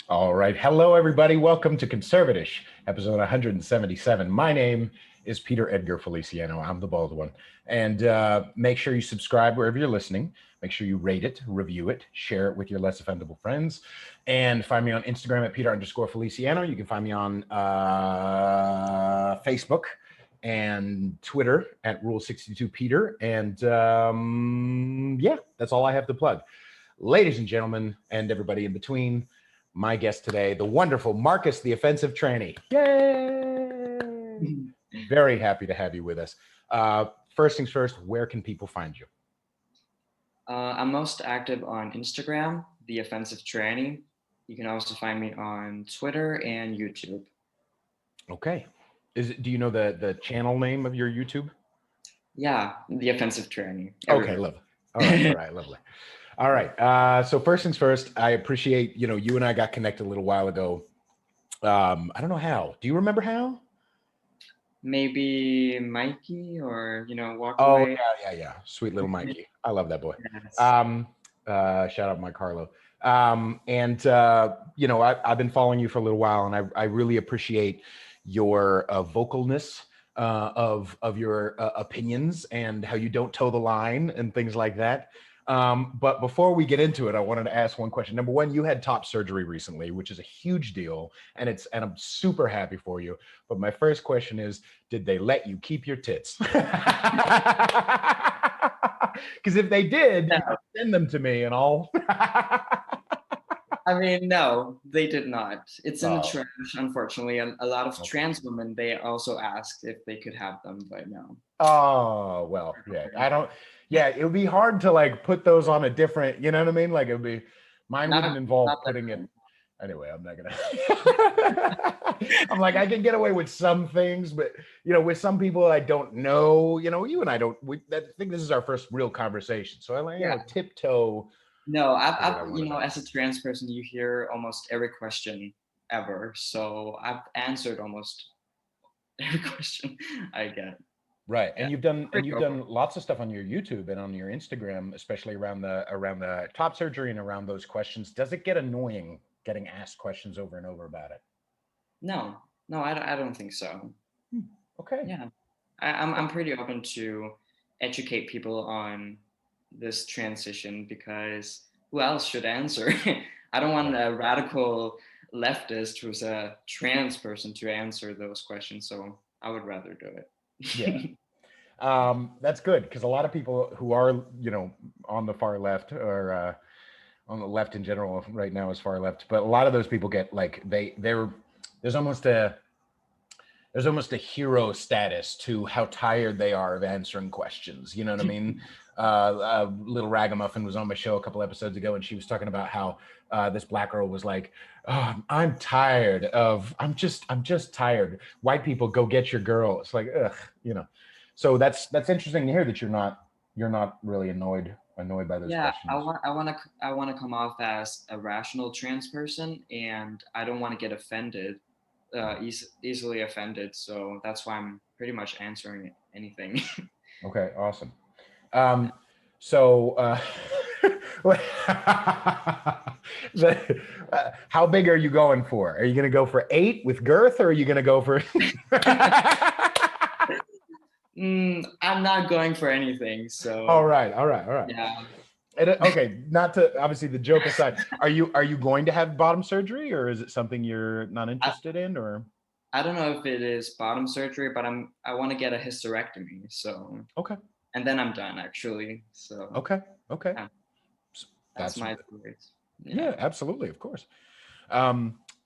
All right. Hello, everybody. Welcome to CONSERVATISH, episode 177. My name is Peter Edgar Feliciano. I'm the bald one. And make sure you subscribe wherever you're listening. Make sure you rate it, review it, share it with your less offendable friends. And find me on Instagram at Peter_Feliciano. You can find me on Facebook and Twitter at Rule62Peter. And yeah, that's all I have to plug. Ladies and gentlemen, and everybody in between, my guest today, the wonderful Marcus, the offensive tranny. Yay! Very happy to have you with us. First things first, where can people find you? I'm most active on Instagram, the offensive tranny. You can also find me on Twitter and YouTube. Okay. Do you know the channel name of your YouTube? Yeah, the offensive tranny. Okay, lovely. All right, lovely. All right. So first things first, I appreciate, you and I got connected a little while ago. I don't know how. Do you remember how? Maybe Mikey or, Walk Oh, Away. yeah. Sweet little Mikey. I love that boy. Yes. Shout out Mike Carlo. I've been following you for a little while, and I really appreciate your vocalness of your opinions and how you don't toe the line and things like that. But before we get into it, I wanted to ask one question. Number one, you had top surgery recently, which is a huge deal, and I'm super happy for you. But my first question is, did they let you keep your tits? Because if they did, No. send them to me and I'll. I mean, no, they did not. It's in the Oh. trash, unfortunately. A lot of Okay. trans women, they also asked if they could have them, but no. Oh, well, yeah. It would be hard to like put those on a different, you know what I mean? Like mine Not, wouldn't involve not that putting it. cool. Anyway, I'm not gonna. I'm like, I can get away with some things, but with some people I don't know. You and I don't. I think this is our first real conversation, so I like Yeah. tiptoe. No, What I want to know. as a trans person, you hear almost every question ever. So I've answered almost every question I get. Right, Yeah. and you've done Pretty open. lots of stuff on your YouTube and on your Instagram, especially around the top surgery and around those questions. Does it get annoying getting asked questions over and over about it? No, I don't think so. Okay. Yeah, I'm pretty open to educate people on this transition because who else should answer? I don't want Right. a radical leftist who's a trans person to answer those questions. So I would rather do it. Yeah. That's good because a lot of people who are on the far left or on the left in general right now is far left, but a lot of those people get like they're there's almost a there's almost a hero status to how tired they are of answering questions. You know what I mean? Little Ragamuffin was on my show a couple episodes ago, and she was talking about how this black girl was like, "Oh, I'm tired of. I'm just tired. White people, go get your girl." It's like, ugh. So that's interesting to hear that you're not really annoyed by those Yeah, questions. I want to come off as a rational trans person, and I don't want to get offended, easily offended. So that's why I'm pretty much answering anything. Okay, awesome. Um, so, how big are you going for? Are you going to go for 8 with girth, or are you going to go for? I'm not going for anything. So All right. yeah. Okay, not to obviously the joke aside, are you going to have bottom surgery, or is it something you're not I, interested in, or? I don't know if it is bottom surgery, but I want to get a hysterectomy. So Okay. and then I'm done actually. So Okay. yeah, that's That's my story. Yeah. yeah, absolutely, of course.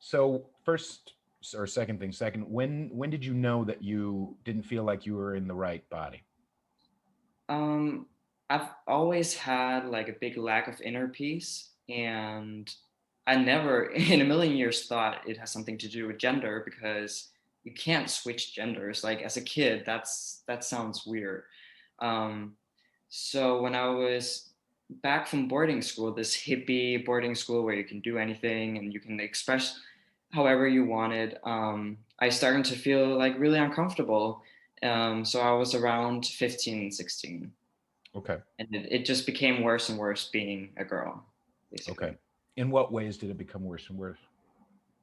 So first or second thing, second, when did you know that you didn't feel like you were in the right body? Um, I've always had like a big lack of inner peace, and I never in a million years thought it has something to do with gender because you can't switch genders. Like as a kid, that sounds weird. Um, so when I was back from boarding school, this hippie boarding school where you can do anything and you can express however you wanted, I started to feel like really uncomfortable. So I was around 15, 16. Okay. And it just became worse and worse being a girl, Okay. basically. In what ways did it become worse and worse?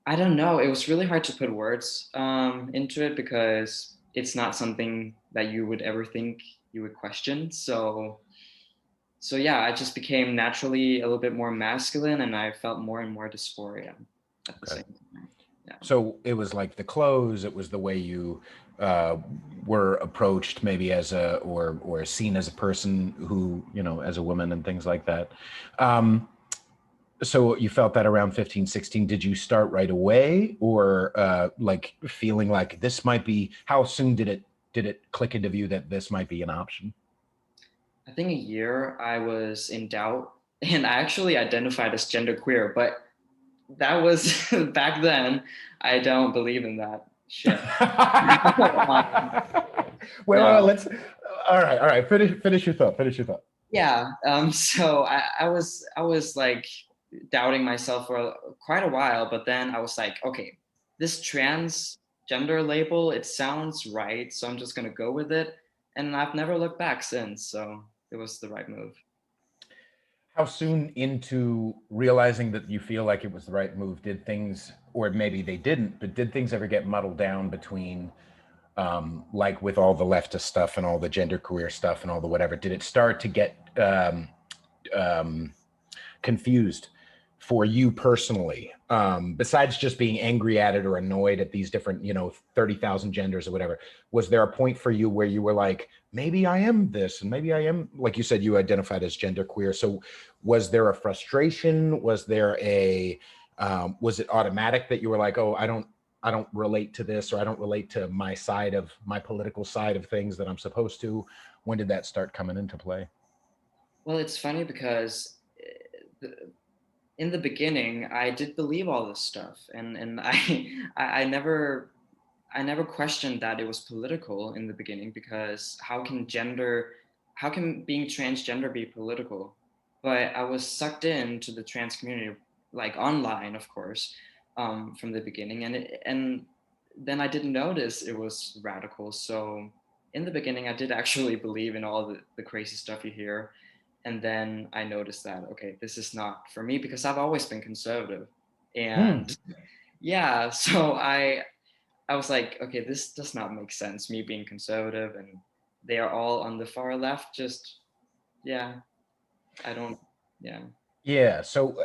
I don't know. It was really hard to put words into it because it's not something that you would ever think you would question. So yeah, I just became naturally a little bit more masculine, and I felt more and more dysphoria at the Okay. same time. Yeah. So it was like the clothes, it was the way you uh, were approached maybe as a, or seen as a person who, you know, as a woman and things like that. Um, so you felt that around 15, 16. Did you start right away, or like feeling like this might be, how soon did it click into view that this might be an option? I think a year I was in doubt, and I actually identified as genderqueer, but that was back then. I don't believe in that shit. um, Well, no, let's, all right, finish your thought, finish your thought. yeah. So I was like doubting myself for quite a while, but then I was like, okay, this transgender label, it sounds right, so I'm just gonna go with it, and I've never looked back since. So it was the right move. How soon into realizing that you feel like it was the right move did things, or maybe they didn't, but did things ever get muddled down between, like with all the leftist stuff and all the gender queer stuff and all the whatever? Did it start to get um, confused for you personally, besides just being angry at it or annoyed at these different, you know, 30,000 genders or whatever? Was there a point for you where you were like, maybe I am this and maybe I am, like you said, you identified as gender queer. So was there a frustration? Was there a, was it automatic that you were like, oh, I don't relate to this, or I don't relate to my side of my political side of things that I'm supposed to? When did that start coming into play? Well, it's funny because in the beginning, I did believe all this stuff, and I never questioned that it was political in the beginning, because how can being transgender be political? But I was sucked into the trans community, like online, of course, from the beginning, and then I didn't notice it was radical. So in the beginning, I did actually believe in all the crazy stuff you hear, and then I noticed that, okay, this is not for me, because I've always been conservative, Hmm. and yeah, so I was like, okay, this does not make sense, me being conservative and they are all on the far left. Just, yeah, I don't, yeah. Yeah. So,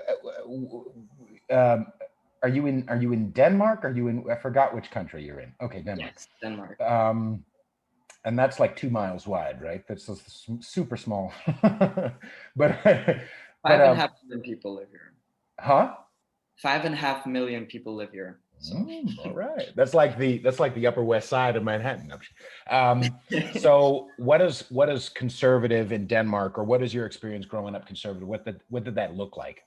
are you in Denmark? Are you in? I forgot which country you're in. Okay, Denmark. Yes, Denmark. Um, and that's like 2 miles wide, right? That's just super small. but but Five and a half million people live here. huh? 5.5 million people live here. So, All right. That's like the Upper West Side of Manhattan. So what is conservative in Denmark, or what is your experience growing up conservative? What did that look like?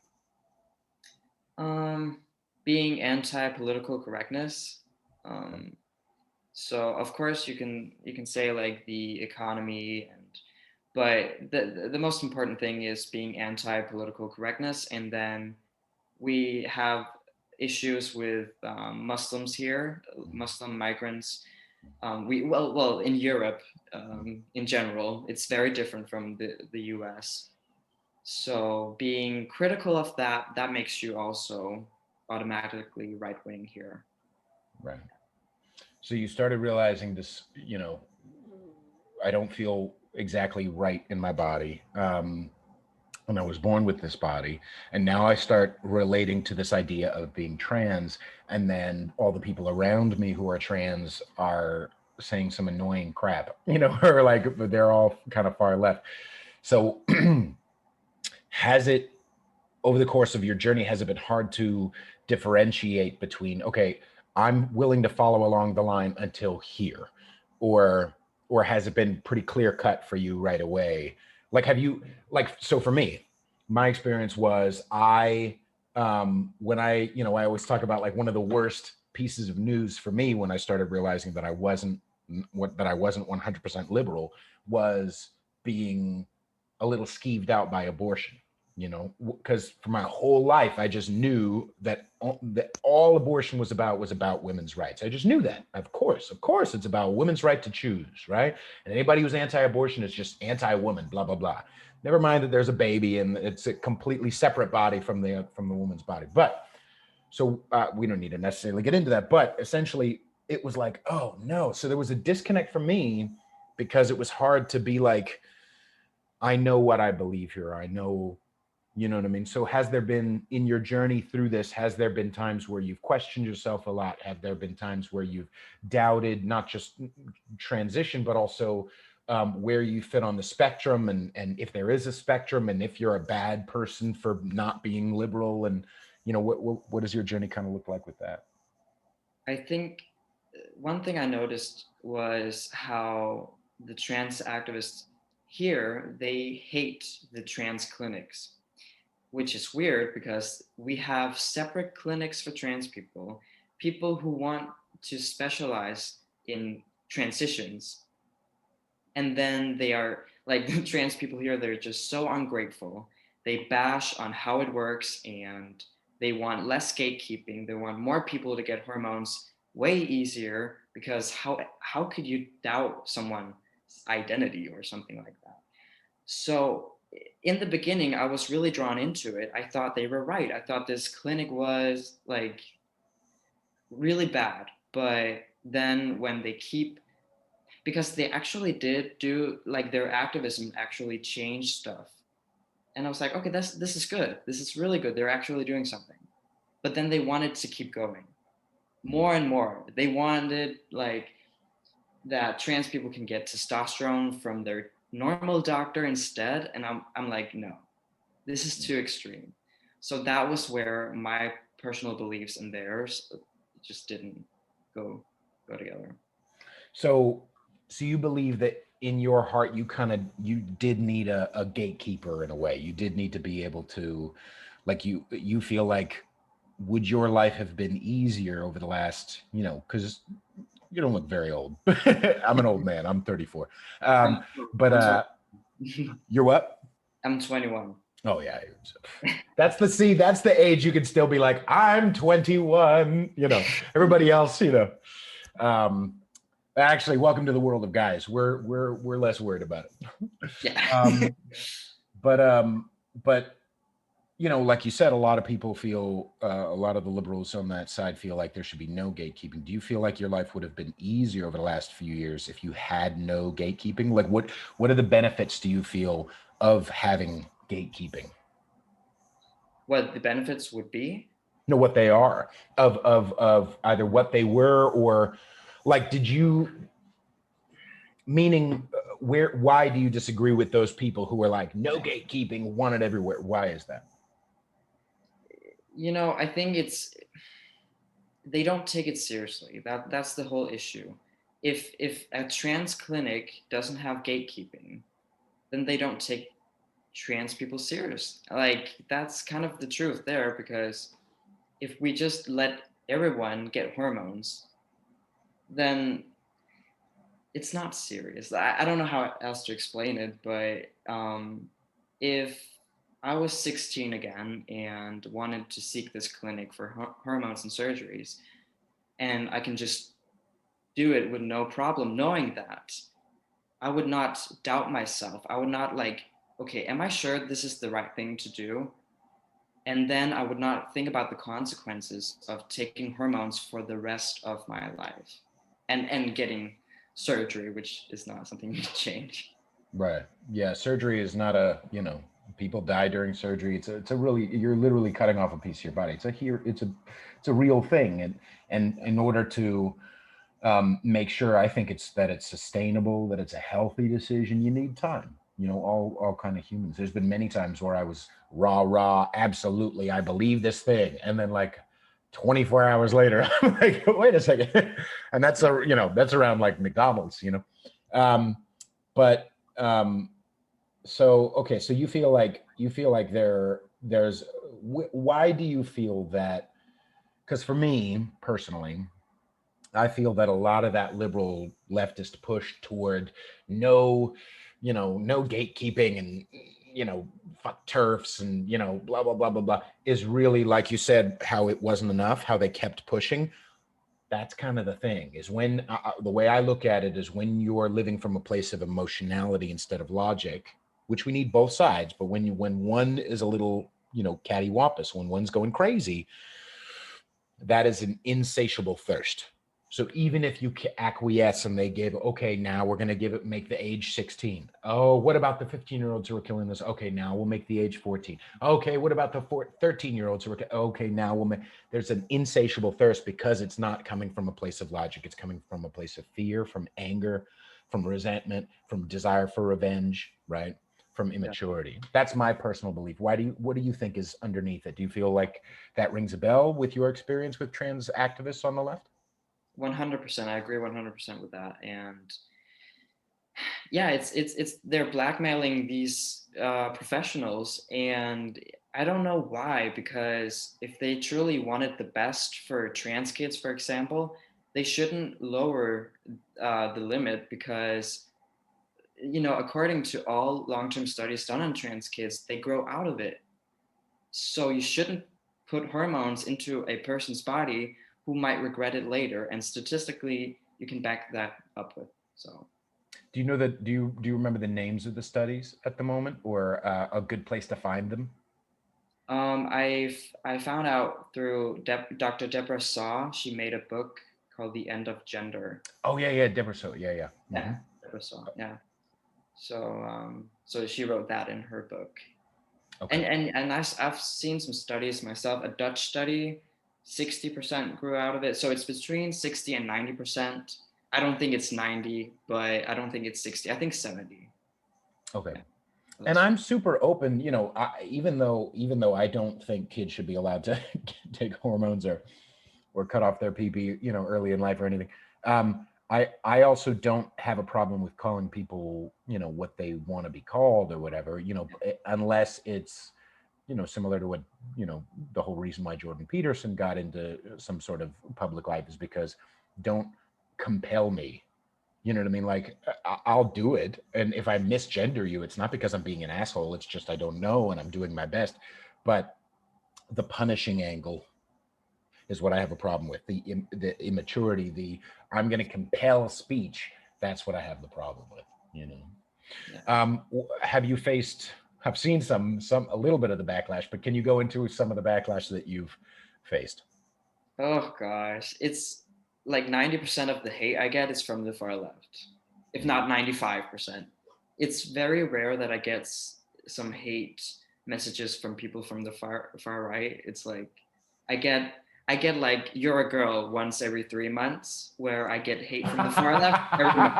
um, being anti-political correctness. Um, so of course you can say like the economy, and but the most important thing is being anti-political correctness, and then we have issues with Muslims here, Muslim migrants. We well in Europe, in general, it's very different from the U.S. So being critical of that makes you also automatically right wing here. Right. So you started realizing this, you know, I don't feel exactly right in my body. And I was born with this body. And now I start relating to this idea of being trans. And then all the people around me who are trans are saying some annoying crap, you know, or like they're all kind of far left. So has it, over the course of your journey, has it been hard to differentiate between, okay, I'm willing to follow along the line until here, or has it been pretty clear cut for you right away? Like, have you, like, so for me, my experience was when I, you know, I always talk about like one of the worst pieces of news for me when I started realizing that I wasn't, that I wasn't 100% liberal, was being a little skeeved out by abortion, you know, because for my whole life I just knew that all abortion was about women's rights. I just knew that. Of course it's about women's right to choose, right? And anybody who's anti-abortion is just anti-woman, blah blah blah. Never mind that there's a baby and it's a completely separate body from the woman's body. But So we don't need to necessarily get into that, but essentially it was like, oh no. So there was a disconnect for me because it was hard to be like, I know what I believe here. I know, you know what I mean? So has there been, in your journey through this, has there been times where you've questioned yourself a lot? Have there been times where you've doubted not just transition, but also where you fit on the spectrum, and if there is a spectrum, and if you're a bad person for not being liberal, and what does your journey kind of look like with that? I think one thing I noticed was how the trans activists here, they hate the trans clinics, which is weird because we have separate clinics for trans people, people who want to specialize in transitions. And then they are like the trans people here, they're just so ungrateful. They bash on how it works and they want less gatekeeping. They want more people to get hormones way easier because how could you doubt someone's identity or something like that? So in the beginning, I was really drawn into it. I thought they were right. I thought this clinic was like really bad. But then when they keep, because they actually did do like their activism actually changed stuff. And I was like, okay, this is good. This is really good. They're actually doing something. But then they wanted to keep going more and more. They wanted like that trans people can get testosterone from their normal doctor instead. And I'm like, no, this is too extreme. So that was where my personal beliefs and theirs just didn't go together. So, so you believe that in your heart, you did need a gatekeeper in a way. You did need to be able to, like, you feel like, would your life have been easier over the last, because you don't look very old. I'm an old man. I'm 34. I'm, But you're what? I'm 21. Oh yeah, that's the age you can still be like, I'm 21. Everybody else, Um, actually, welcome to the world of guys. We're less worried about it. Yeah. But like you said, a lot of people feel, a lot of the liberals on that side feel like there should be no gatekeeping. Do you feel like your life would have been easier over the last few years if you had no gatekeeping? Like, what are the benefits do you feel of having gatekeeping? What the benefits would be? Know what they are, of either what they were, or like, did you, meaning, why do you disagree with those people who are like, no gatekeeping, want it everywhere? Why is that? I think they don't take it seriously. That's the whole issue. If a trans clinic doesn't have gatekeeping, then they don't take trans people serious. Like that's kind of the truth there, because if we just let everyone get hormones, then it's not serious. I don't know how else to explain it, but if I was 16 again and wanted to seek this clinic for hormones and surgeries, and I can just do it with no problem, knowing that, I would not doubt myself. I would not like, okay, am I sure this is the right thing to do? And then I would not think about the consequences of taking hormones for the rest of my life and getting surgery, which is not something you can change. Right. Yeah. Surgery is not people die during surgery. It's a really, you're literally cutting off a piece of your body. It's a real thing. And in order to make sure, I think it's sustainable, that it's a healthy decision, you need time. All kind of humans. There's been many times where I was rah, absolutely, I believe this thing. And then like 24 hours later, I'm like, wait a second. And that's around like McDonald's, Um, but so okay, so you feel like why do you feel that? Because for me personally, I feel that a lot of that liberal leftist push toward no, no gatekeeping, and fuck turfs, and blah blah blah blah blah, is really, like you said, how it wasn't enough, how they kept pushing. That's kind of the thing, is when the way I look at it is, when you're living from a place of emotionality instead of logic, which we need both sides, but when one is a little cattywampus, when one's going crazy, that is an insatiable thirst. So even if you acquiesce and they give, okay, now we're going to make the age 16. Oh, what about the 15-year-olds who are killing this? Okay, now we'll make the age 14. Okay, what about the 13-year-olds who are, okay, now we'll make, there's an insatiable thirst because it's not coming from a place of logic. It's coming from a place of fear, from anger, from resentment, from desire for revenge, right? From Yeah. immaturity. That's my personal belief. What do you think is underneath it? Do you feel like that rings a bell with your experience with trans activists on the left? 100%. I agree 100% with that. And yeah, it's they're blackmailing these professionals, and I don't know why. Because if they truly wanted the best for trans kids, for example, they shouldn't lower the limit, because according to all long-term studies done on trans kids, they grow out of it. So you shouldn't put hormones into a person's body who might regret it later. And statistically, you can back that up with. So. Do you know that? Do you remember the names of the studies at the moment, or a good place to find them? I found out through Dr. Deborah Saw. She made a book called The End of Gender. Oh yeah, yeah, Deborah. So yeah, yeah. Yeah, Deborah Saw. Yeah. So she wrote that in her book. Okay. And I've seen some studies myself. A Dutch study, 60% grew out of it. So it's between 60 and 90%. I don't think it's 90, but I don't think it's 60. I think 70. Okay. Yeah. And I'm super open, even though I don't think kids should be allowed to take hormones or cut off their PP, early in life or anything. I also don't have a problem with calling people, what they want to be called or whatever, unless it's, similar to what, the whole reason why Jordan Peterson got into some sort of public life is because don't compel me. You know what I mean? Like, I'll do it. And if I misgender you, it's not because I'm being an asshole. It's just I don't know and I'm doing my best. But the punishing angle is what I have a problem with. The immaturity, the I'm going to compel speech. That's what I have the problem with. Yeah. Have you faced? I've seen a little bit of the backlash, but can you go into some of the backlash that you've faced? Oh gosh, it's like 90% of the hate I get is from the far left, if not 95%. It's very rare that I get some hate messages from people from the far right. It's like I get I get like "you're a girl" once every 3 months, where I get hate from the far left every month.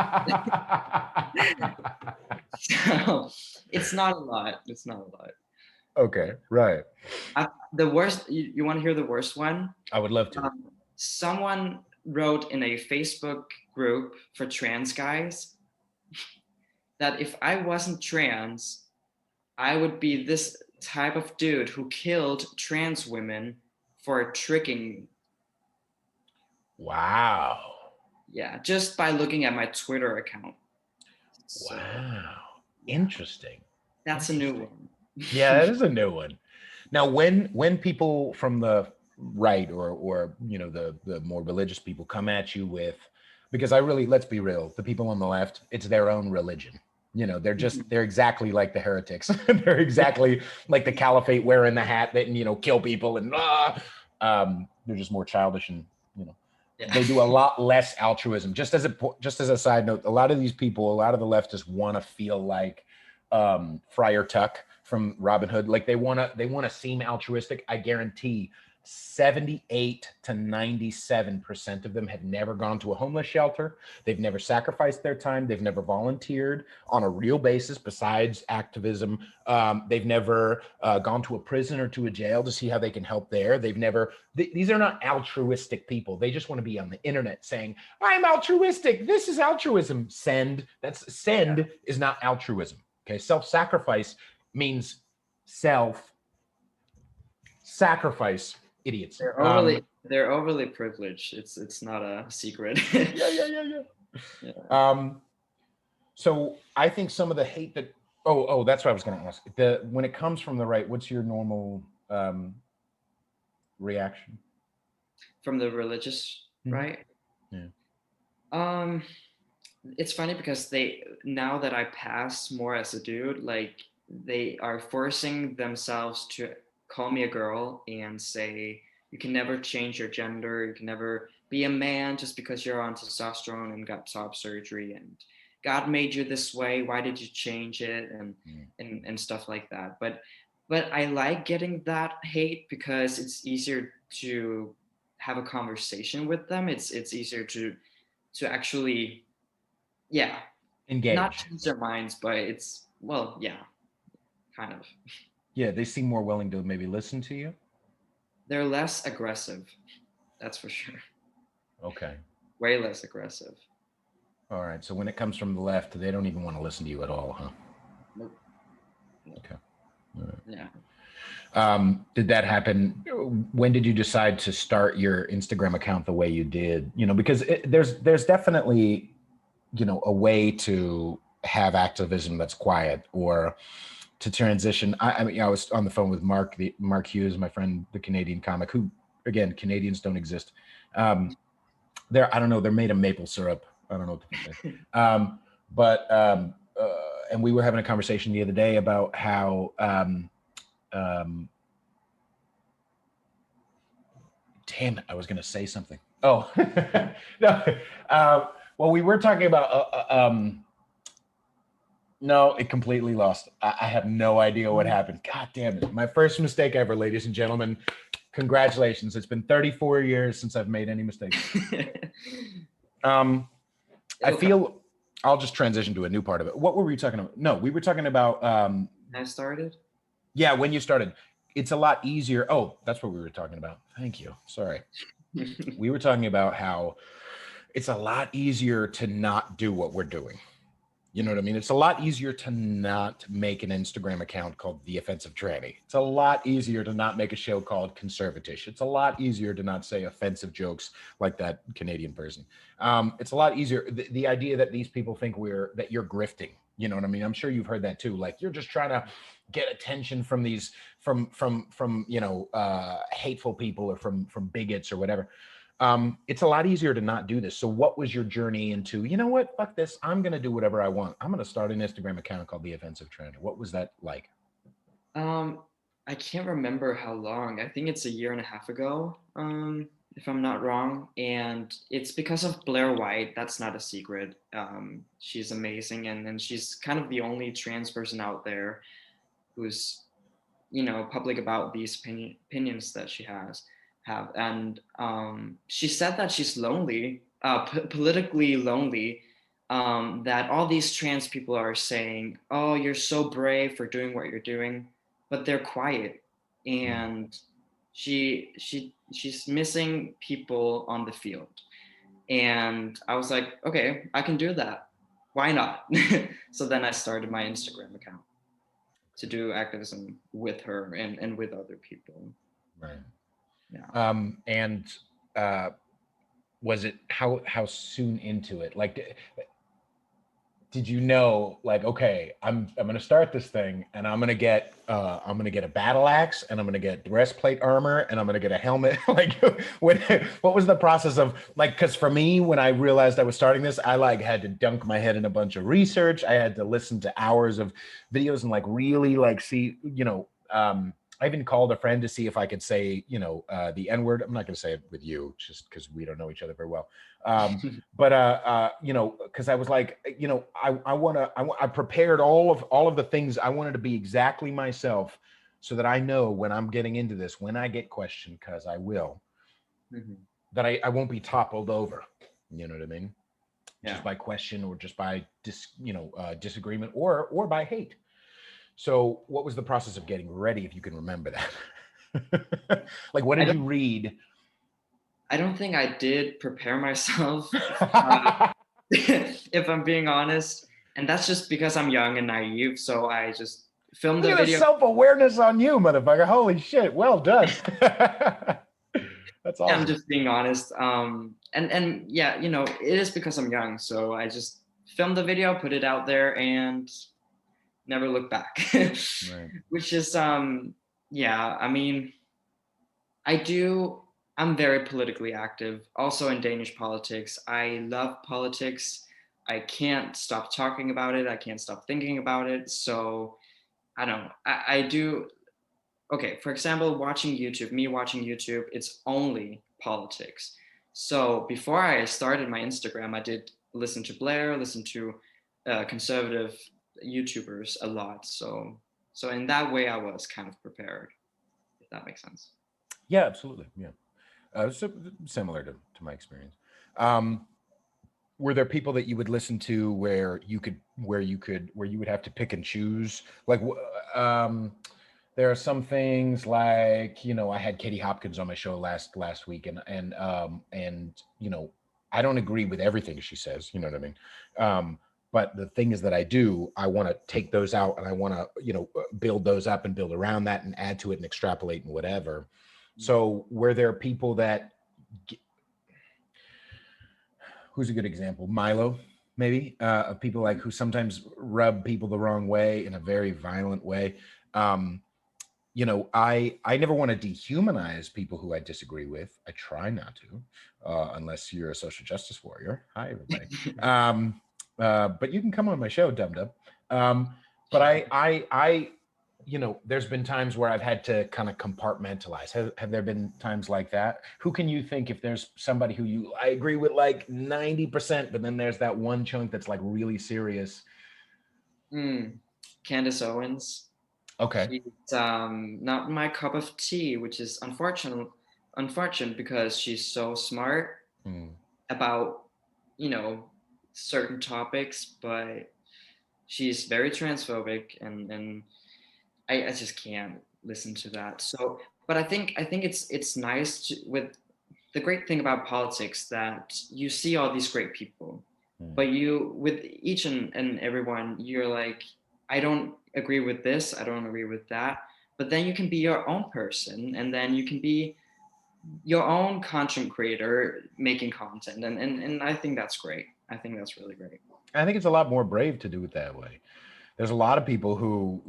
So it's not a lot. It's not a lot. Okay, right. The worst. You want to hear the worst one? I would love to. Someone wrote in a Facebook group for trans guys that if I wasn't trans, I would be this type of dude who killed trans women for tricking. Wow. Yeah, just by looking at my Twitter account. So, Wow. yeah, Interesting. that's a new one. Yeah, that is a new one. Now, when people from the right or the more religious people come at you with, because let's be real, the people on the left, it's their own religion. They're exactly like the heretics. They're exactly like the caliphate wearing the hat that kill people and they're just more childish and Yeah. they do a lot less altruism. Just as a side note, a lot of these people, a lot of the leftists want to feel like Friar Tuck from Robin Hood. Like they want to seem altruistic. I guarantee 78 to 97% of them have never gone to a homeless shelter. They've never sacrificed their time. They've never volunteered on a real basis besides activism. They've never gone to a prison or to a jail to see how they can help there. These are not altruistic people. They just want to be on the internet saying, I'm altruistic. This is altruism. Send is not altruism. Okay. Self-sacrifice means self-sacrifice. Idiots. They're overly privileged. It's not a secret. Yeah. Yeah. So I think some of the hate that that's what I was going to ask. When it comes from the right, what's your normal reaction From the religious right? Yeah. It's funny because now that I pass more as a dude, like they are forcing themselves to call me a girl and say you can never change your gender. You can never be a man just because you're on testosterone and got top surgery, and God made you this way. Why did you change it? Mm. And stuff like that. But I like getting that hate because it's easier to have a conversation with them. It's easier to actually, yeah, not Engage. change their minds, but it's, well, yeah, kind of. Yeah, they seem more willing to maybe listen to you. They're less aggressive, that's for sure. Okay. Way less aggressive. All right. So when it comes from the left, they don't even want to listen to you at all, huh? Nope. Nope. Okay. All right. Yeah. Did that happen? When did you decide to start your Instagram account the way you did? You know, because there's definitely, you know, a way to have activism that's quiet, or to transition. I mean, I was on the phone with Mark Hughes, my friend, the Canadian comic, who, again, Canadians don't exist. I don't know, they're made of maple syrup. I don't know what to think. But and we were having a conversation the other day about how um, damn it, I was going to say something. Oh, no. Well, we were talking about, no, it completely lost. I have no idea what happened. God damn it. My first mistake ever, ladies and gentlemen. Congratulations. It's been 34 years since I've made any mistakes. I feel I'll just transition to a new part of it. What were we talking about? No, we were talking about, I started. yeah, when you started. It's a lot easier. Oh, that's what we were talking about. Thank you. Sorry. We were talking about how it's a lot easier to not do what we're doing. You know what I mean? It's a lot easier to not make an Instagram account called The Offensive Tranny. It's a lot easier to not make a show called Conservatish. It's a lot easier to not say offensive jokes like that Canadian person. It's a lot easier. The idea that these people think that you're grifting. You know what I mean? I'm sure you've heard that too. Like, you're just trying to get attention from these from you know, hateful people, or from bigots or whatever. It's a lot easier to not do this. So what was your journey into, you know what, fuck this, I'm going to do whatever I want. I'm going to start an Instagram account called The Offensive Tranny. What was that like? I can't remember how long. I think it's a year and a half ago, if I'm not wrong. And it's because of Blair White. That's not a secret. She's amazing, and she's kind of the only trans person out there who's, you know, public about these opinions that she have. And she said that she's lonely, politically lonely. That all these trans people are saying, "Oh, you're so brave for doing what you're doing," but they're quiet, and she's missing people on the field. And I was like, okay, I can do that. Why not? So then I started my Instagram account to do activism with her and with other people. Right. Yeah. And was it, how soon into it? Like, did you know, like, okay, I'm gonna start this thing, and I'm gonna get a battle axe, and I'm gonna get breastplate armor, and I'm gonna get a helmet? Like, what was the process of, like, because for me, when I realized I was starting this, I like had to dunk my head in a bunch of research. I had to listen to hours of videos and like really like see, you know, I even called a friend to see if I could say, you know, the N word. I'm not going to say it with you just because we don't know each other very well. But you know, because I was like, you know, I prepared all of the things. I wanted to be exactly myself, so that I know when I'm getting into this, when I get questioned, because I will, that I won't be toppled over. You know what I mean? Yeah. Just by question, or just by disagreement, or by hate. So what was the process of getting ready, if you can remember that? Like, what did you read? I don't think I did prepare myself, if I'm being honest. And that's just because I'm young and naive. So I just filmed Look the at the video. self-awareness on you, motherfucker. Holy shit. Well done. That's awesome. I'm just being honest. And yeah, you know, it is because I'm young. So I just filmed the video, put it out there, and never look back. Right. Which is, yeah, I mean, I'm very politically active, also in Danish politics. I love politics. I can't stop talking about it. I can't stop thinking about it. So I don't know. I do. okay, for example, watching YouTube, me watching YouTube, it's only politics. So before I started my Instagram, I did listen to Blair, listen to conservative YouTubers a lot. So in that way, I was kind of prepared, if that makes sense. Yeah, absolutely. Yeah. So similar to my experience. Um, were there people that you would listen to where you would have to pick and choose? Like, there are some things like, I had Katie Hopkins on my show last week, and I don't agree with everything she says. You know what I mean? But the thing is that I want to take those out, and I want to build those up and build around that and add to it and extrapolate and whatever. So were there people that who's a good example? Milo, maybe, of people like who sometimes rub people the wrong way in a very violent way. Um, I never want to dehumanize people who I disagree with. I try not to, unless you're a social justice warrior. Hi, everybody. But you can come on my show, Dum Dum. But there's been times where I've had to kind of compartmentalize. Have there been times like that? Who can you think, if there's somebody who I agree with like 90%, but then there's that one chunk that's like really serious? Candace Owens. Okay. She's not my cup of tea, which is unfortunate because she's so smart Mm. about, you know, certain topics, but she's very transphobic, and I just can't listen to that. So, but I think it's nice with the great thing about politics that you see all these great people, Mm. but you with each and everyone, you're like, I don't agree with this, I don't agree with that. But then you can be your own person, and then you can be your own content creator making content, and I think that's great. I think that's really great. I think it's a lot more brave to do it that way. There's a lot of people who,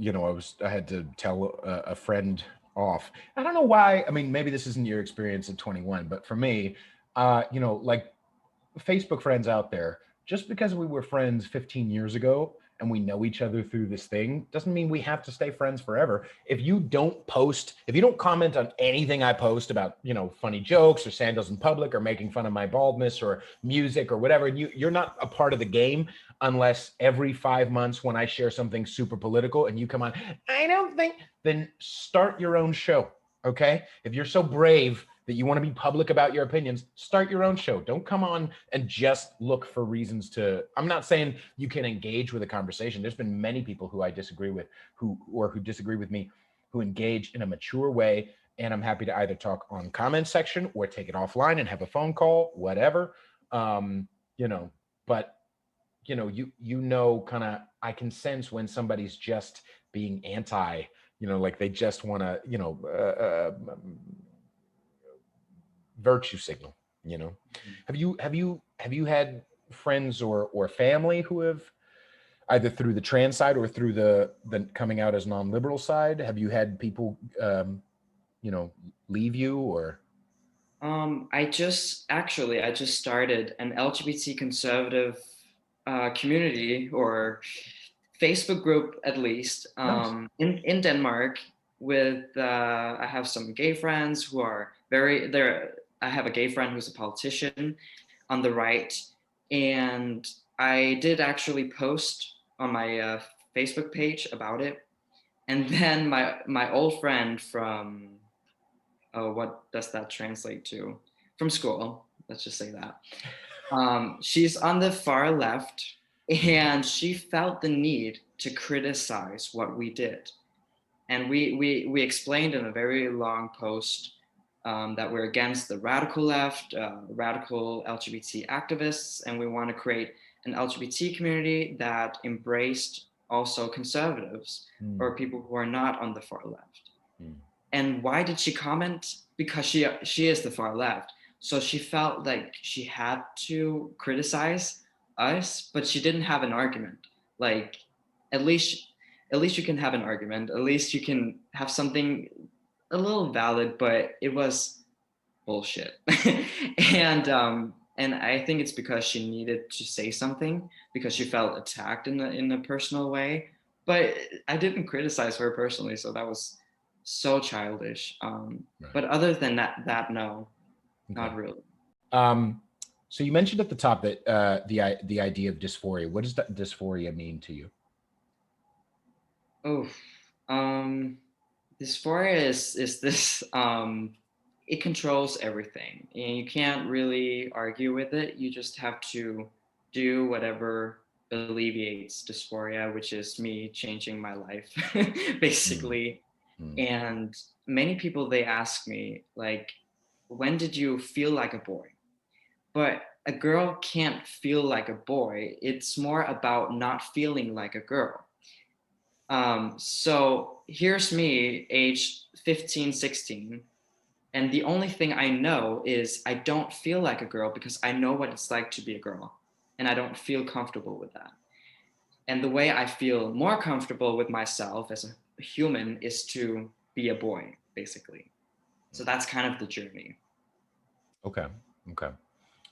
I had to tell a friend off. I don't know why. I mean, maybe this isn't your experience at 21, but for me, like Facebook friends out there, just because we were friends 15 years ago and we know each other through this thing doesn't mean we have to stay friends forever. If you don't comment on anything I post about, funny jokes or sandals in public or making fun of my baldness or music or whatever, and you're not a part of the game unless every 5 months when I share something super political and you come on, I don't think, then start your own show. Okay. If you're so brave that you want to be public about your opinions, start your own show. Don't come on and just look for reasons to. I'm not saying you can engage with a conversation. There's been many people who I disagree with, who disagree with me, who engage in a mature way, and I'm happy to either talk on comment section or take it offline and have a phone call, whatever. Um, you know, but kind of, I can sense when somebody's just being anti. Like they just want to, virtue signal. Have you had friends or family who have, either through the trans side or through the coming out as non-liberal side, have you had people leave you? Or I just started an LGBT conservative community, or Facebook group at least, nice. in Denmark. With I have some gay friends who are very there. I have a gay friend who's a politician on the right, and I did actually post on my Facebook page about it. And then my old friend from, oh, what does that translate to? From school, let's just say that. She's on the far left, and she felt the need to criticize what we did. And we explained in a very long post that we're against the radical left, radical LGBT activists, and we want to create an LGBT community that embraced also conservatives Mm, or people who are not on the far left. mm, And why did she comment? Because she is the far left. So she felt like she had to criticize us, but she didn't have an argument. Like, at least at least you can have an argument. At least you can have something a little valid, but it was bullshit. right. And I think it's because she needed to say something because she felt attacked in a personal way. But I didn't criticize her personally, so that was so childish. Right. But other than that, no, Okay. not really. So you mentioned at the top that the idea of dysphoria. What does that dysphoria mean to you? Oh, dysphoria is this. It controls everything, and you can't really argue with it. You just have to do whatever alleviates dysphoria, which is me changing my life, Mm, basically. mm, And many people, they ask me like, when did you feel like a boy? But a girl can't feel like a boy. It's more about not feeling like a girl. So here's me, age 15, 16, and the only thing I know is I don't feel like a girl because I know what it's like to be a girl, and I don't feel comfortable with that. And the way I feel more comfortable with myself as a human is to be a boy, basically. So mm. that's kind of the journey. Okay. Okay.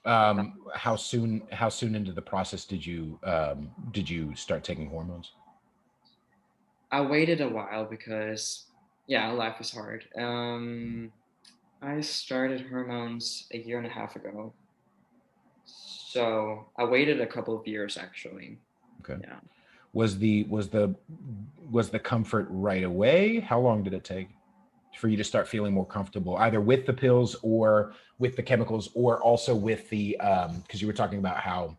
Yeah. How soon into the process did you start taking hormones? I waited a while because, yeah, life is hard. Mm, I started hormones a year and a half ago. So I waited a couple of years actually. okay. Yeah. Was the comfort right away? How long did it take for you to start feeling more comfortable, either with the pills or with the chemicals, or also with the because you were talking about how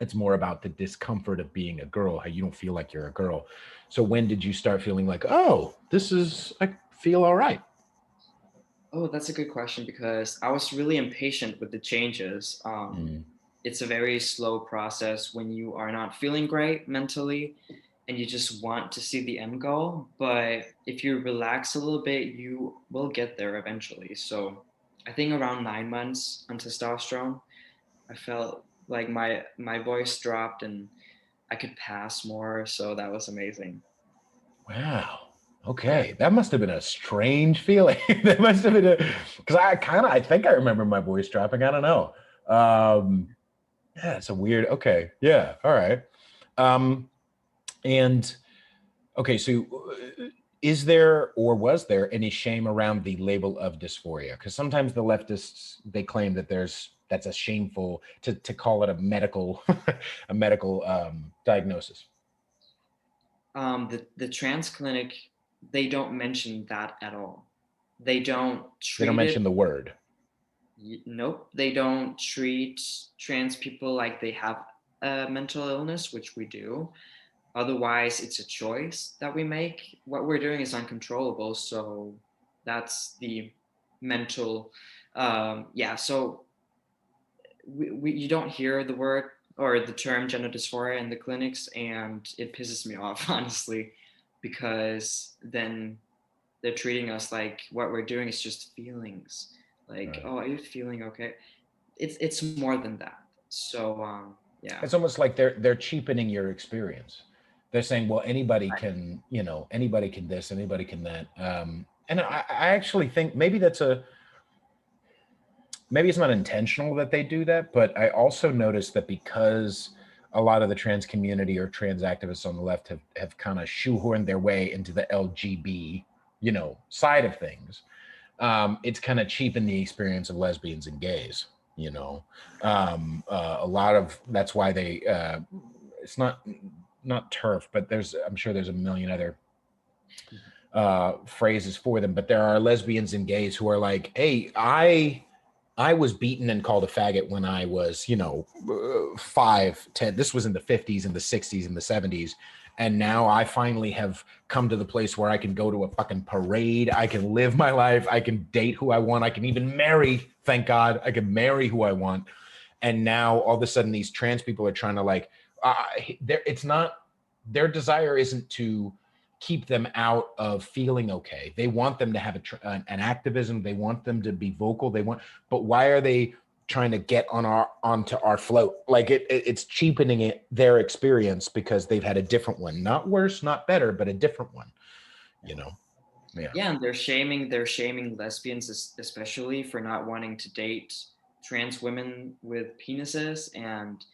it's more about the discomfort of being a girl, how you don't feel like you're a girl. So when did you start feeling like, oh, I feel all right? Oh, that's a good question because I was really impatient with the changes. Mm, It's a very slow process when you are not feeling great mentally and you just want to see the end goal. But if you relax a little bit, you will get there eventually. So I think around 9 months on testosterone, I felt like my voice dropped and I could pass more. So that was amazing. wow. Yeah. Okay, that must have been a strange feeling. That must have been because I think I remember my voice dropping. I don't know. Um, yeah, it's a weird. Okay, yeah, all right. Um, and okay, so is there or was there any shame around the label of dysphoria? Because sometimes the leftists they claim that that's a shameful to call it a medical a medical diagnosis. The trans clinic, they don't mention that at all. They don't They don't treat it. mention the word. Nope, they don't treat trans people like they have a mental illness, which we do. Otherwise, it's a choice that we make. What we're doing is uncontrollable, so that's the mental. Yeah, so you don't hear the word or the term gender dysphoria in the clinics, and it pisses me off, honestly, because then they're treating us like what we're doing is just feelings. Like, Right. oh, are you feeling okay? It's more than that. So yeah. It's almost like they're cheapening your experience. They're saying, well, anybody can, anybody can this, anybody can that. And I actually think maybe it's not intentional that they do that, but I also noticed that because a lot of the trans community or trans activists on the left have kind of shoehorned their way into the LGB, side of things, it's kind of cheapened the experience of lesbians and gays. A lot of that's why they it's not turf, but I'm sure there's a million other phrases for them, but there are lesbians and gays who are like, hey, I was beaten and called a faggot when I was, 5, 10. This was in the 50s and the 60s and the 70s. And now I finally have come to the place where I can go to a fucking parade. I can live my life. I can date who I want. I can even marry. Thank God I can marry who I want. And now all of a sudden these trans people are trying to it's not, their desire isn't to keep them out of feeling okay. They want them to have an activism. They want them to be vocal. But why are they trying to get onto our float? Like it's cheapening their experience because they've had a different one, not worse, not better, but a different one. Yeah. Yeah, and they're shaming lesbians especially for not wanting to date trans women with penises, and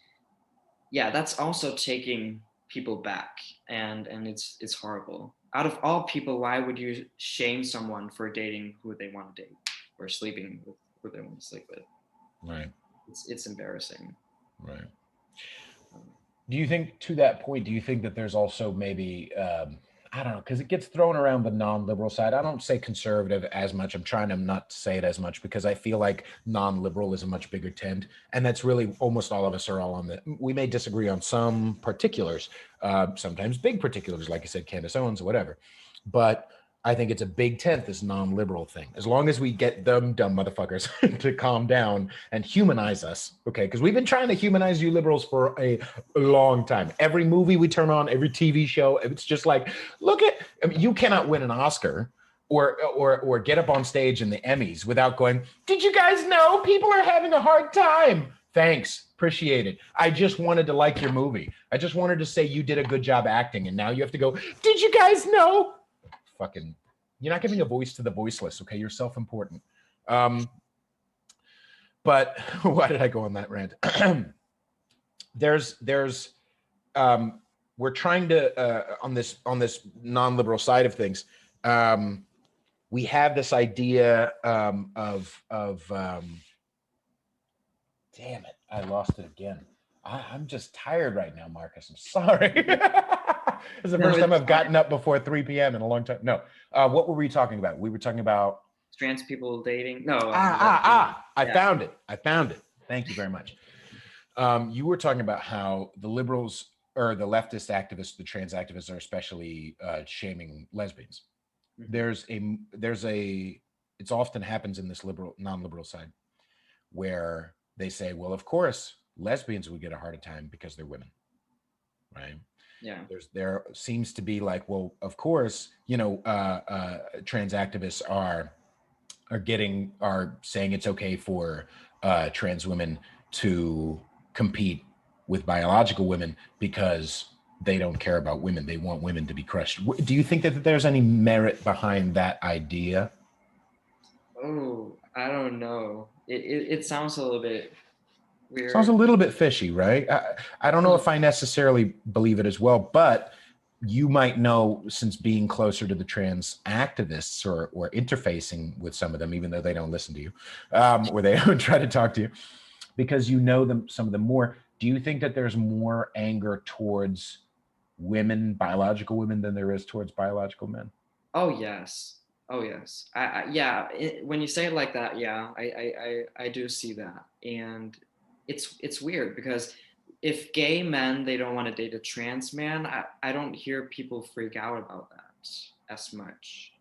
yeah, that's also taking people back, and it's horrible. out of all people, why would you shame someone for dating who they want to date or sleeping with who they want to sleep with? Right. It's embarrassing. Right. Um, Do you think, to that point, do you think that there's also maybe, I don't know, because it gets thrown around the non-liberal side. I don't say conservative as much. I'm trying to not say it as much because I feel like non-liberal is a much bigger tent. And that's really almost all of us are all on the, we may disagree on some particulars, sometimes big particulars, like I said, Candace Owens or whatever. But I think it's a big tent, this non-liberal thing. As long as we get them dumb motherfuckers to calm down and humanize us, okay? Because we've been trying to humanize you liberals for a long time. Every movie we turn on, every TV show, it's just like, look at, I mean, you cannot win an Oscar or get up on stage in the Emmys without going, did you guys know people are having a hard time? Thanks, appreciate it. I just wanted to like your movie. I just wanted to say you did a good job acting, and now you have to go, did you guys know? Fucking, you're not giving a voice to the voiceless, okay? You're self-important. But why did I go on that rant? We're trying to on this non-liberal side of things. We have this idea of damn it, I lost it again. I'm just tired right now, Marcus. I'm sorry. It's the first time I've gotten up before 3 p.m. in a long time. No, what were we talking about? We were talking about trans people dating. No. I found it. Thank you very much. You were talking about how the liberals or the leftist activists, the trans activists, are especially shaming lesbians. Mm-hmm. It's often happens in this non-liberal side where they say, well, of course, lesbians would get a harder time because they're women, right? Yeah. There seems to be like, well, of course, trans activists are saying it's okay for trans women to compete with biological women because they don't care about women. They want women to be crushed. Do you think that there's any merit behind that idea? Oh, I don't know. It sounds a little bit weird. Sounds a little bit fishy, right? I don't know if I necessarily believe it as well, but you might know, since being closer to the trans activists or interfacing with some of them, even though they don't listen to you, or they don't try to talk to you, because you know them, some of them more. Do you think that there's more anger towards women, biological women, than there is towards biological men? Oh yes. Yeah. When you say it like that, yeah, I do see that, and it's weird because if gay men they don't want to date a trans man, I don't hear people freak out about that as much.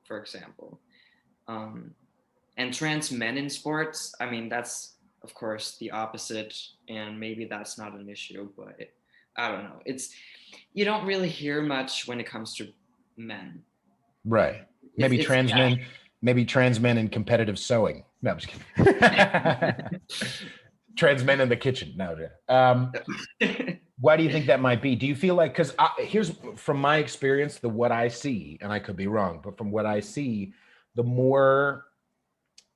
For example, and trans men in sports, I mean, that's of course the opposite, and maybe that's not an issue, but I don't know. You don't really hear much when it comes to men. Right. Maybe trans men in competitive sewing. No, I'm just kidding. Trans men in the kitchen. No. Why do you think that might be? Do you feel like, because here's from my experience, what I see, and I could be wrong, but from what I see, the more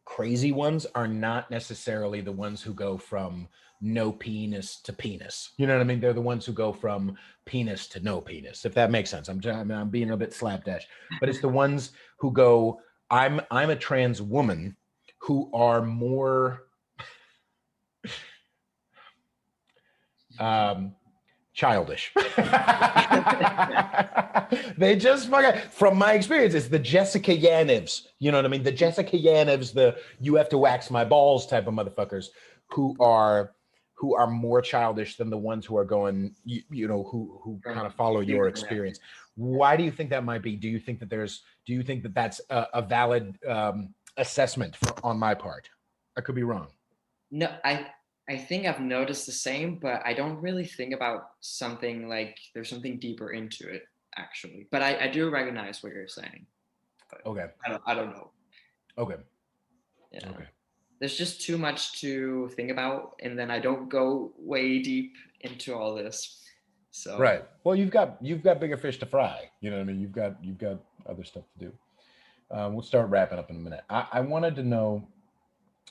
crazy ones are not necessarily the ones who go from no penis to penis. You know what I mean? They're the ones who go from penis to no penis, if that makes sense. I'm being a bit slapdash, but it's the ones who go, I'm a trans woman, who are more childish. They just from my experience, it's the Jessica Yanivs, you know what I mean? The Jessica Yanivs, the you have to wax my balls type of motherfuckers who are more childish than the ones who are going, who kind of follow your experience. Why do you think that might be? Do you think that that's a valid assessment on my part? I could be wrong. No, I think I've noticed the same, but I don't really think about something like there's something deeper into it, actually. But I do recognize what you're saying. Okay. I don't know. Okay. Yeah. Okay. There's just too much to think about, and then I don't go way deep into all this. So right. Well, you've got bigger fish to fry. You know what I mean? You've got other stuff to do. We'll start wrapping up in a minute. I wanted to know.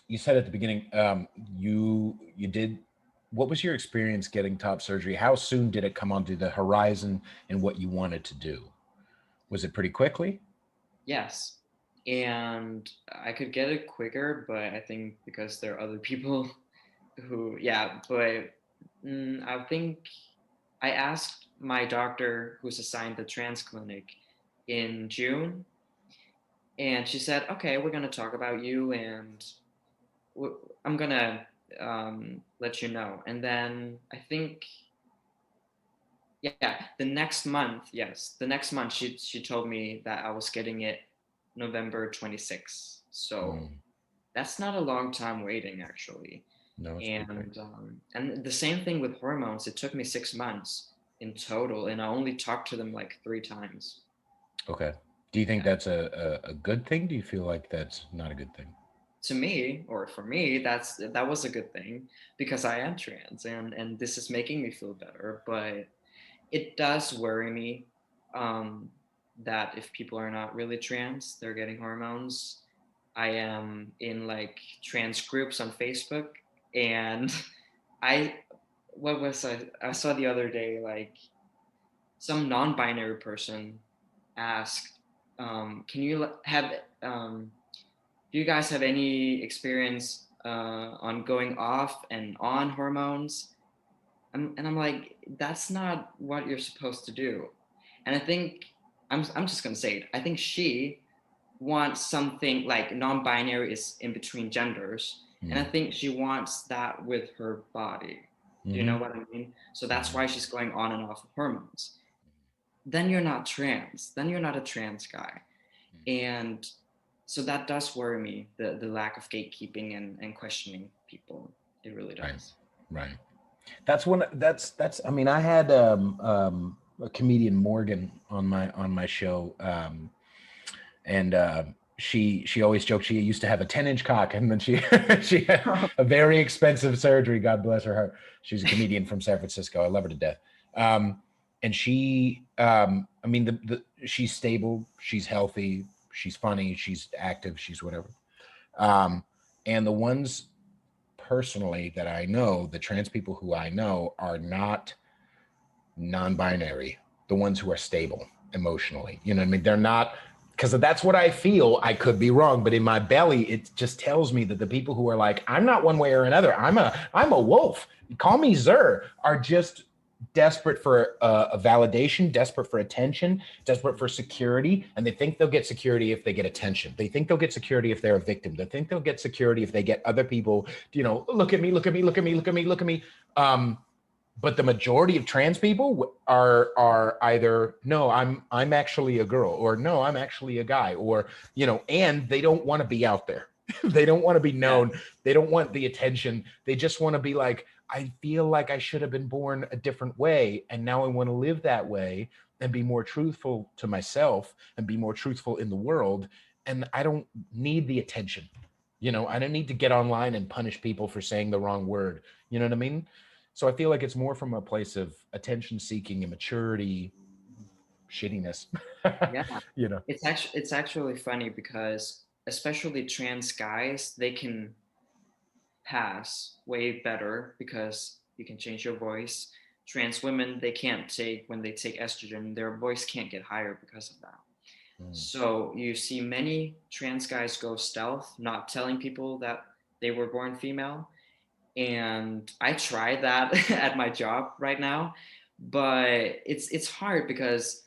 You said at the beginning, you did. What was your experience getting top surgery? How soon did it come onto the horizon, and what you wanted to do? Was it pretty quickly? Yes. And I could get it quicker, but I think because there are other people who, yeah, but I think I asked my doctor who's assigned the trans clinic in June, and she said, okay, we're going to talk about you and I'm going to let you know. And then I think, yeah, the next month, yes, the next month she told me that I was getting it November 26th. So Mm, that's not a long time waiting actually. no, it's pretty quick. And the same thing with hormones. It took me 6 months in total, and I only talked to them like 3 times. Okay. Do you think that's a good thing? Do you feel like that's not a good thing? To me, or for me, that was a good thing because I am trans, and this is making me feel better. But it does worry me um, that if people are not really trans, they're getting hormones. I am in like trans groups on Facebook, and I what was I saw the other day like some non-binary person asked, "Can you have do you guys have any experience on going off and on hormones?" And I'm like, that's not what you're supposed to do. And I think I'm just gonna say it. I think she wants something like non-binary is in between genders, and I Mm. think she wants that with her body. Do you Mm-hmm. know what I mean? So that's Mm-hmm. why she's going on and off of hormones. Then you're not trans. Then you're not a trans guy. And so that does worry me, the lack of gatekeeping and questioning people. It really Right. does. Right. That's I mean, I had a comedian Morgan on my show, and she always joked she used to have a 10-inch cock, and then she she had a very expensive surgery, god bless her heart. She's a comedian from San Francisco. I love her to death. And she I mean, she's stable, she's healthy, she's funny, she's active, she's whatever. um and the ones personally that I know, the trans people who I know, are not non-binary, the ones who are stable emotionally. You know what I mean? They're not, because that's what I feel. I could be wrong, but in my belly, it just tells me that the people who are like, I'm not one way or another, I'm a wolf, call me Zer, are just desperate for a validation, desperate for attention, desperate for security, and they think they'll get security if they get attention. They think they'll get security if they're a victim. They think they'll get security if they get other people, look at me, look at me, look at me, look at me, look at me. But the majority of trans people are either, no, I'm actually a girl, or no, I'm actually a guy, or and they don't want to be out there. They don't want to be known. Yes. They don't want the attention. They just want to be like, I feel like I should have been born a different way, and now I want to live that way and be more truthful to myself and be more truthful in the world. And I don't need the attention. I don't need to get online and punish people for saying the wrong word. You know what I mean? So I feel like it's more from a place of attention seeking, immaturity, shittiness. Yeah. you know. It's actually funny because especially trans guys, they can pass way better because you can change your voice. Trans women, they can't take when they take estrogen, their voice can't get higher because of that. Mm. So you see many trans guys go stealth, not telling people that they were born female. And I tried that at my job right now, but it's hard because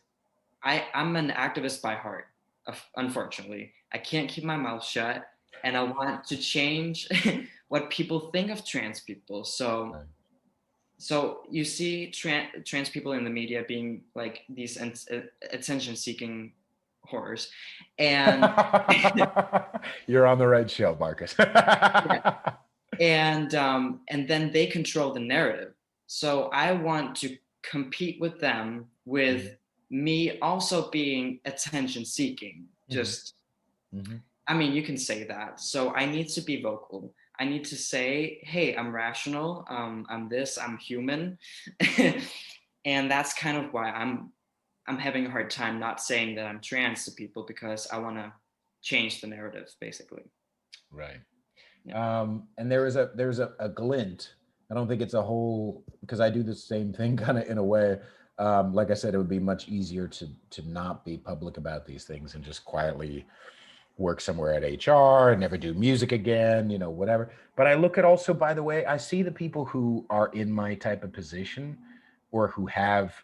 I'm an activist by heart. Unfortunately, I can't keep my mouth shut, and I want to change what people think of trans people. So Right. so you see trans people in the media being like these attention-seeking whores, and You're on the right show, Marcus. yeah, and then they control the narrative. So I want to compete with them with me also being attention seeking. Mhm. Just, Mhm. I mean, you can say that. So I need to be vocal. I need to say, hey, I'm rational. I'm this. I'm human, and that's kind of why I'm having a hard time not saying that I'm trans to people because I want to change the narrative, basically. Right. Yeah. And there's a glint. I don't think it's a whole, because I do the same thing kind of in a way. Like I said, it would be much easier to not be public about these things and just quietly work somewhere at HR and never do music again, whatever. But I look at also, by the way, I see the people who are in my type of position or who have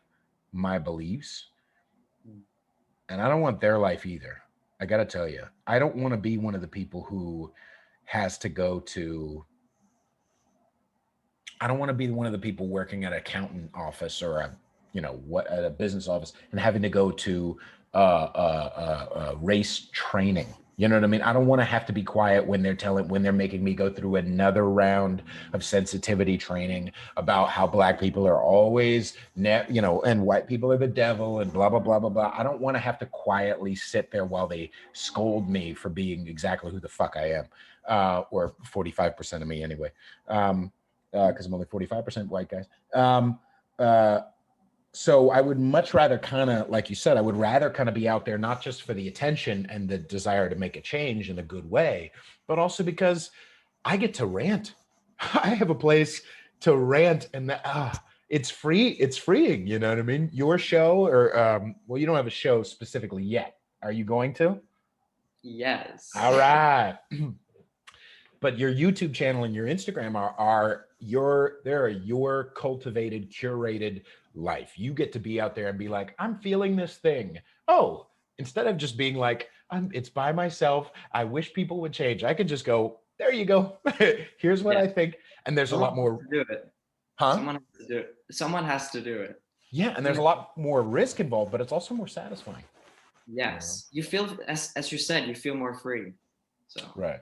my beliefs, Mm. and I don't want their life either. I got to tell you, I don't want to be one of the people who has to go to, I don't want to be one of the people working at an accountant office or at a business office and having to go to race training. You know what I mean? I don't want to have to be quiet when they're making me go through another round of sensitivity training about how black people are always, and white people are the devil and blah, blah, blah, blah, blah. I don't want to have to quietly sit there while they scold me for being exactly who the fuck I am, or 45% of me anyway. Because I'm only 45% white, guys. Uh, so I would much rather kind of, like you said, I would rather kind of be out there, not just for the attention and the desire to make a change in a good way, but also because I get to rant. I have a place to rant, and it's free. It's freeing. You know what I mean? Your show, or well, you don't have a show specifically yet. Are you going to? Yes. All right. But your YouTube channel and your Instagram are your cultivated, curated life. You get to be out there and be like, I'm feeling this thing. Oh, instead of just being like, it's by myself. I wish people would change. I could just go, there you go. Here's what Yeah. I think. And there's a Someone lot has more, to do it. huh? Someone has to do it. Someone has to do it. Yeah, and there's a lot more risk involved, but it's also more satisfying. Yes. You feel, as you said, you feel more free. So Right.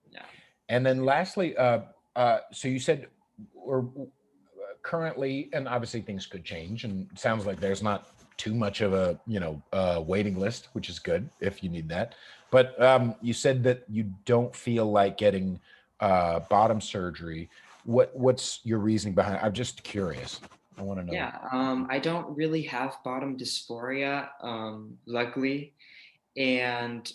yeah. And then lastly, so you said, or currently, and obviously things could change, and it sounds like there's not too much of a waiting list, which is good if you need that. But you said that you don't feel like getting bottom surgery. What's your reasoning behind it? I'm just curious. I want to know. Yeah. I don't really have bottom dysphoria, luckily. And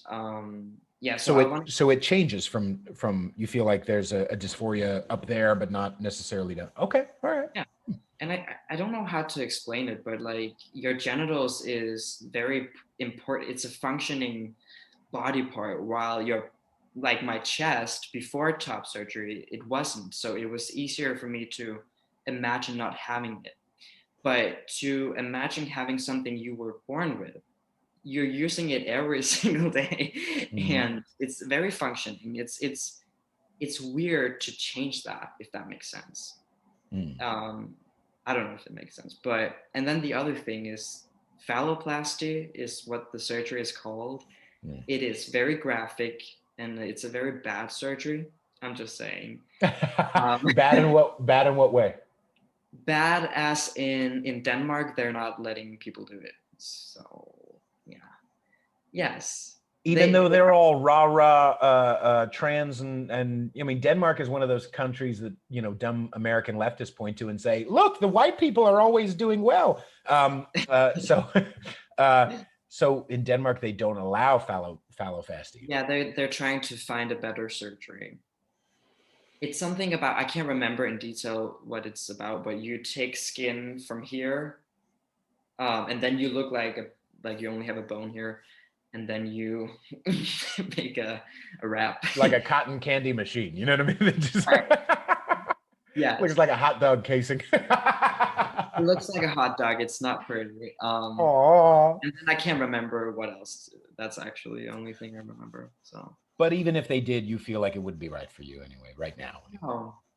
yeah, so So I want it changes from you feel like there's a dysphoria up there, but not necessarily down. Okay, all right. yeah. And I don't know how to explain it, but like your genitals is very important. It's a functioning body part, while your, like my chest before top surgery, it wasn't. So it was easier for me to imagine not having it. But to imagine having something you were born with, you're using it every single day, Mhm. and it's very functioning. It's weird to change that, if that makes sense. Mm. um I don't know if it makes sense, but and then the other thing is phalloplasty is what the surgery is called. Mm. It is very graphic, and it's a very bad surgery. I'm just saying. Bad in what way? Bad as in Denmark, they're not letting people do it. So yeah. Yes. Even though They they're all trans, and I mean, Denmark is one of those countries that dumb American leftists point to and say, look, the white people are always doing well. So so in Denmark they don't allow phalloplasty. Yeah, they're trying to find a better surgery. It's something about, I can't remember in detail what it's about, but you take skin from here, and then you look like you only have a bone here, and then you make a wrap. Like a cotton candy machine, you know what I mean? It just Right. Yes. looks like a hot dog casing. It looks like a hot dog. It's not pretty. Aww. And then I can't remember what else. That's actually the only thing I remember. So But even if they did, you feel like it wouldn't be right for you anyway, right now.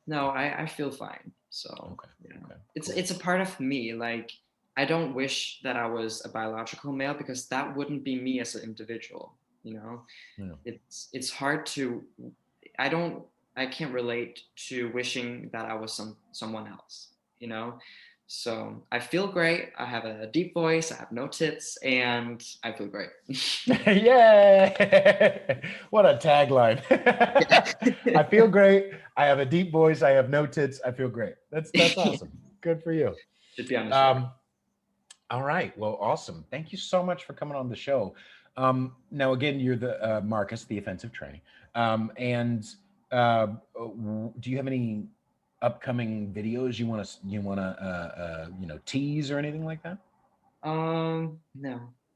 no, I feel fine. So Okay. yeah, Okay. it's Cool. it's a part of me. Like, I don't wish that I was a biological male, because that wouldn't be me as an individual. You know, Yeah. it's hard to. I don't. I can't relate to wishing that I was someone else. You know, so I feel great. I have a deep voice. I have no tits, and I feel great. Yay! What a tagline. I feel great. I have a deep voice. I have no tits. I feel great. That's awesome. Good for you. Should be on the shirt. Um, all right. Well, awesome. Thank you so much for coming on the show. Now, again, you're the Marcus, the offensive tranny. And do you have any upcoming videos you want to tease or anything like that? No,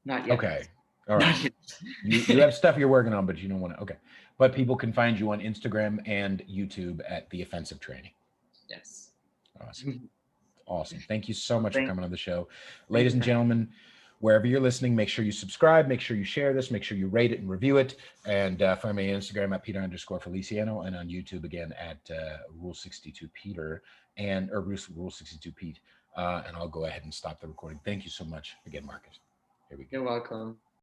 not yet. Okay. All right. Not yet. You have stuff you're working on, but you don't want to. Okay. But people can find you on Instagram and YouTube at The Offensive Tranny. Yes. Awesome. Awesome. Thank you so Well, much for coming on the show. thank you Ladies and for having gentlemen, wherever you're listening, make sure you subscribe, make sure you share this, make sure you rate it and review it. And find me on Instagram at Peter_Feliciano and on YouTube again at Rule62Peter or Rule62Pete. And I'll go ahead and stop the recording. Thank you so much again, Marcus. Here we go. You're welcome.